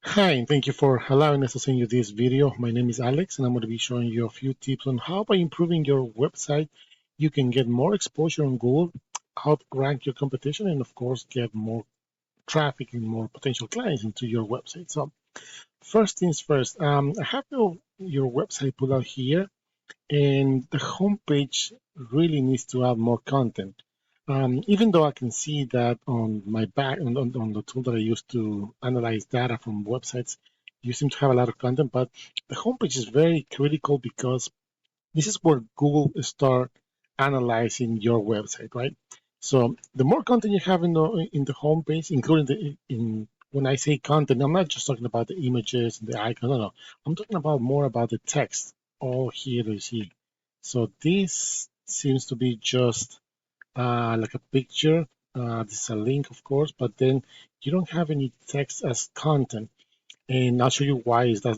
Hi, and thank you for allowing us to send you this video. My name is Alex, and I'm going to be showing you a few tips on how by improving your website, you can get more exposure on Google, outrank your competition, and of course, get more traffic and more potential clients into your website. So first things first, I have your website pulled out here, and the homepage really needs to have more content. Even though I can see that on my back on the tool that I use to analyze data from websites, you seem to have a lot of content, but the homepage is very critical because this is where Google start analyzing your website, right? So the more content you have in the homepage, including the in when I say content, I'm not just talking about the images and the icons. No, no, I'm talking about more about the text. All here you see. So this seems to be just like a picture. This is a link, of course, but then you don't have any text as content. And I'll show you why is that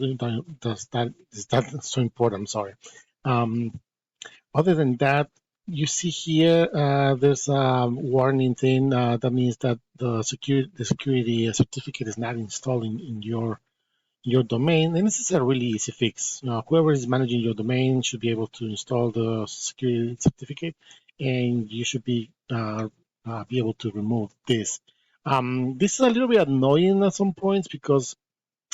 so important. I'm sorry. Um, Other than that, you see here there's a warning thing that means that the security certificate is not installed in your domain, and this is a really easy fix. Whoever is managing your domain should be able to install the security certificate, and you should be able to remove this. This is a little bit annoying at some points because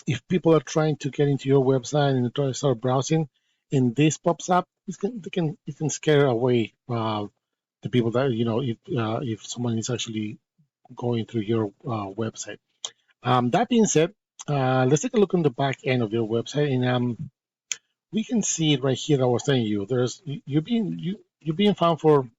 if people are trying to get into your website and try to start browsing, and this pops up, it can scare away the people that if someone is actually going through your website. That being said, let's take a look on the back end of your website, and we can see it right here that I was telling you. You're being found for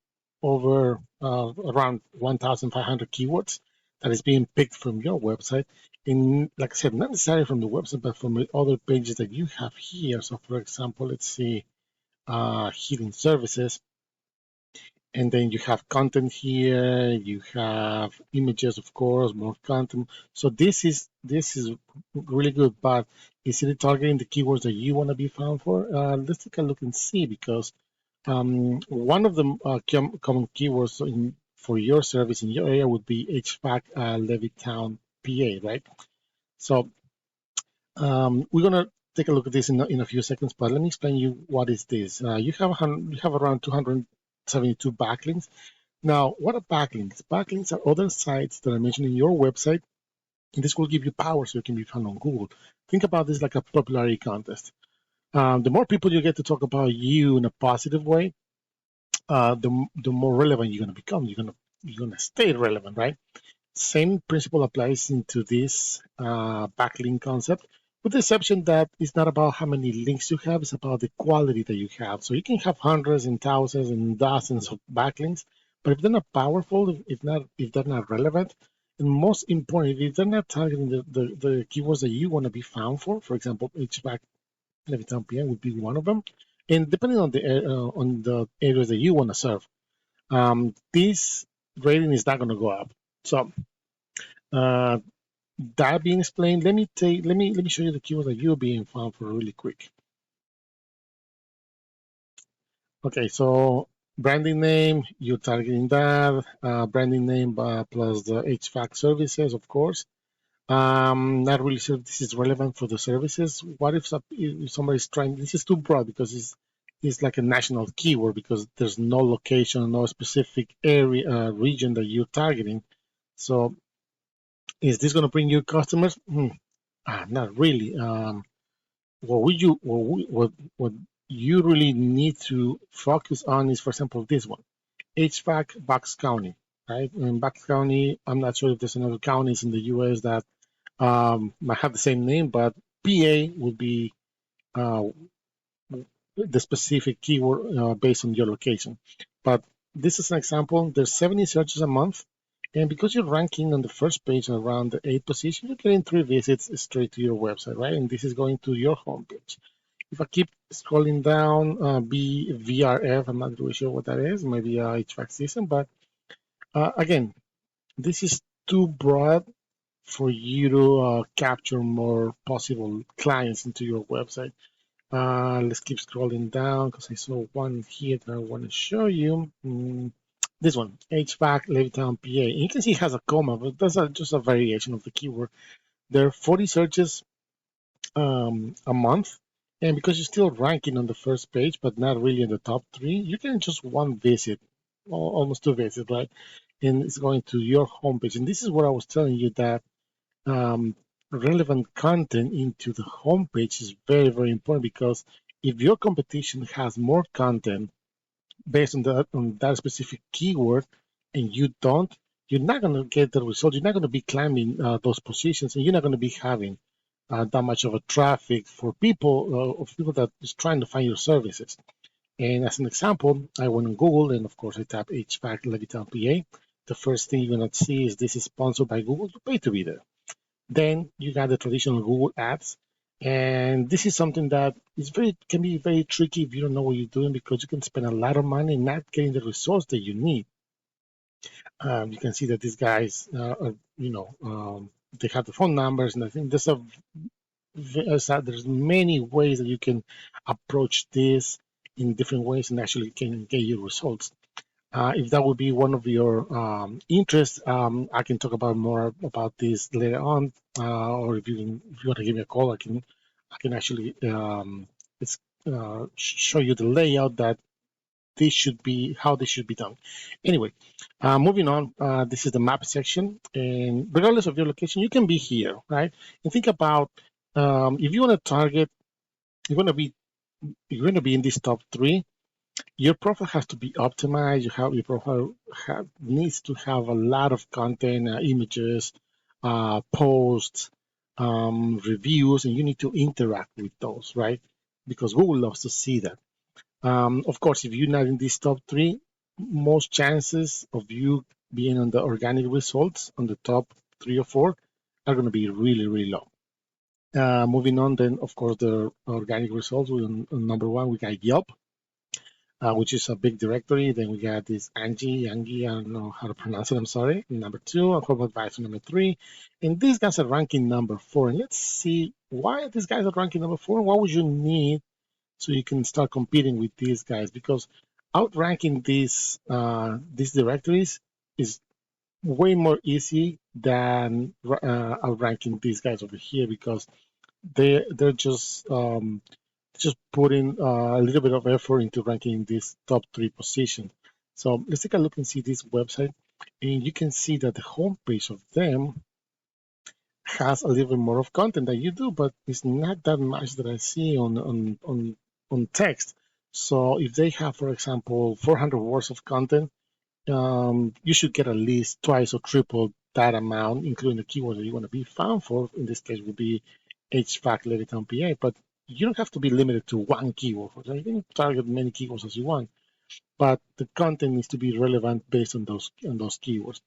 over around 1,500 keywords that is being picked from your website. And like I said, not necessarily from the website, but from the other pages that you have here. So, for example, let's see hidden services, and then you have content here. You have images, of course, more content. So this is really good. But is it targeting the keywords that you want to be found for? Let's take a look and see, because one of the common keywords for your service in your area would be HVAC Levittown, PA, right? So we're gonna take a look at this in a few seconds, but let me explain you what is this. You have around 272 backlinks. Now, what are backlinks? Backlinks are other sites that are mentioned in your website, and this will give you power so you can be found on Google. Think about this like a popularity contest. The more people you get to talk about you in a positive way, the more relevant you're going to become. You're gonna stay relevant, right? Same principle applies into this backlink concept, with the exception that it's not about how many links you have; it's about the quality that you have. So you can have hundreds and thousands and dozens of backlinks, but if they're not powerful, if they're not relevant, and most important, if they're not targeting the keywords that you want to be found for example, HVAC Levittown PM would be one of them. And depending on the areas that you want to serve, this rating is not going to go up. So uh, that being explained, let me show you the keywords that you're being found for really quick. Okay, so branding name, you're targeting that. Branding name plus the HVAC services, of course. Not really sure if this is relevant for the services. What if somebody's trying? This is too broad because it's like a national keyword because there's no location, no specific area, region that you're targeting. So is this going to bring you customers? Not really. What you really need to focus on is, for example, this one, HVAC Bucks County, right? In Bucks County, I'm not sure if there's another counties in the U.S. that might have the same name, but PA would be uh, the specific keyword based on your location. But this is an example. There's 70 searches a month, and because you're ranking on the first page around the 8th position, you're getting 3 visits straight to your website, right? And this is going to your homepage. If I keep scrolling down, VRF, I'm not really sure what that is, maybe a HVAC system, but again, this is too broad for you to capture more possible clients into your website. Let's keep scrolling down because I saw one here that I want to show you. This one, HVAC Levittown, PA. And you can see it has a comma, but that's just a variation of the keyword There are 40 searches a month. And because you're still ranking on the first page, but not really in the top three, you can just one visit, almost two visits, right? And it's going to your homepage. And this is what I was telling you that relevant content into the homepage is very, very important because if your competition has more content based on that specific keyword and you don't, you're not going to get the result. You're not going to be climbing those positions, and you're not going to be having that much of a traffic for people of people that is trying to find your services. And as an example, I went on Google and of course I tap HVAC Levittown, PA. The first thing you're gonna see is this is sponsored by Google. You pay to be there. Then you got the traditional Google ads. And this is something that can be very tricky if you don't know what you're doing because you can spend a lot of money not getting the results that you need. You can see that these guys, they have the phone numbers, and I think there's many ways that you can approach this in different ways and actually can get you results. If that would be one of your interests, I can talk about more about this later on, or if you want to give me a call, I can actually show you the layout that how this should be done. Anyway, moving on, this is the map section, and regardless of your location, you can be here, right? And think about if you want to target, you're going to be in this top three. Your profile has to be optimized. Your profile needs to have a lot of content, images, posts, reviews, and you need to interact with those, right? Because Google loves to see that. Of course, if you're not in these top three, most chances of you being on the organic results on the top 3 or 4 are going to be really, really low. Moving on, then, of course, the organic results. On number 1, we got Yelp, which is a big directory. Then we got this Angie, I don't know how to pronounce it, I'm sorry. Number 2, Home Advisor number 3. And these guys are ranking number 4. And let's see why these guys are ranking number 4. What would you need so you can start competing with these guys? Because outranking these directories is way more easy than outranking these guys over here because they're just putting a little bit of effort into ranking this top 3 position. So let's take a look and see this website, and you can see that the homepage of them has a little bit more of content than you do, but it's not that much that I see on text. So if they have, for example, 400 words of content, you should get at least twice or triple that amount, including the keyword that you want to be found for. In this case, would be HVAC Levittown, PA. But you don't have to be limited to one keyword. You can target many keywords as you want, but the content needs to be relevant based on those keywords.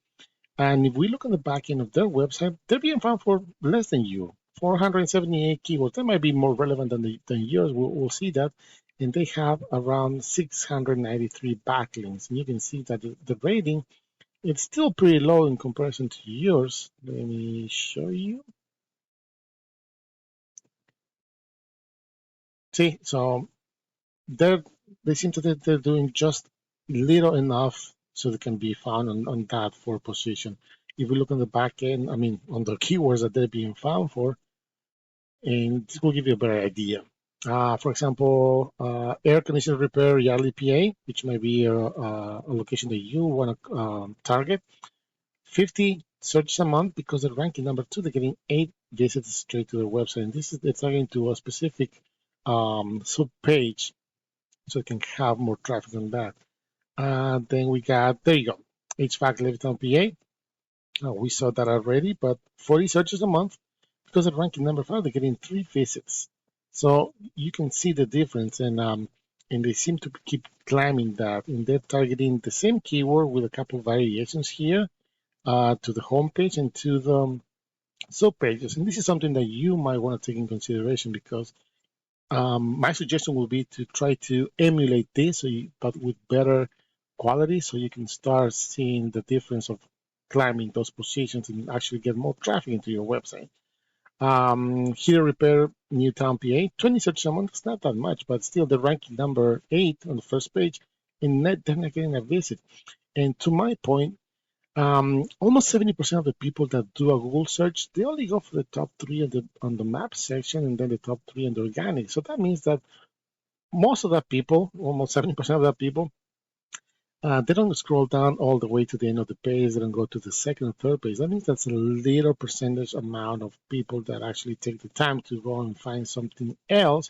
And if we look on the back end of their website, they're being found for less than you. 478 keywords. That might be more relevant than yours. We'll see that. And they have around 693 backlinks. And you can see that the rating, it's still pretty low in comparison to yours. Let me show you. See, so they seem that they're doing just little enough so they can be found on that 4 position. If we look on the back end, on the keywords that they're being found for, and this will give you a better idea. For example, air conditioner repair Yardley, PA, which might be a location that you want to target. 50 searches a month because they're ranking number 2. They're getting 8 visits straight to their website, and they're targeting to a specific sub page, so it can have more traffic on that. Then we got, there you go, HVAC Levittown, PA. We saw that already, but 40 searches a month because they're ranking number 5. They're getting 3 visits, so you can see the difference, and they seem to keep climbing that, and they're targeting the same keyword with a couple of variations here to the homepage and to the sub pages. And this is something that you might want to take in consideration because my suggestion will be to try to emulate this, but with better quality, so you can start seeing the difference of climbing those positions and actually get more traffic into your website. Heater repair, Newtown, PA, 20 searches a month. It's not that much, but still they're ranking number 8 on the first page, and they're not getting a visit. And to my point, Almost 70% of the people that do a Google search, they only go for the top three on the map section and then the top three on the organic. So that means that most of that people, almost 70% of that people, they don't scroll down all the way to the end of the page. They don't go to the second or third page. That means that's a little percentage amount of people that actually take the time to go and find something else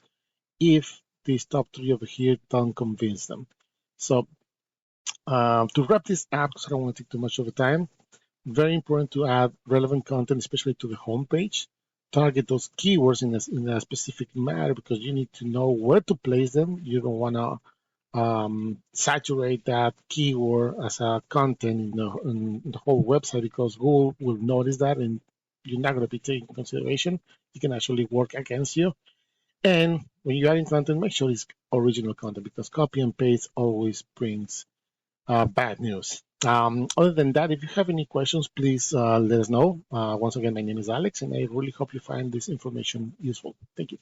if these top three over here don't convince them. So to wrap this up, because I don't want to take too much of the time, very important to add relevant content, especially to the homepage. Target those keywords in a specific manner because you need to know where to place them. You don't want to saturate that keyword as a content in the whole website because Google will notice that and you're not going to be taking consideration. It can actually work against you. And when you're adding content, make sure it's original content because copy and paste always brings bad news. Other than that, if you have any questions, please let us know. Once again, my name is Alex, and I really hope you find this information useful. Thank you.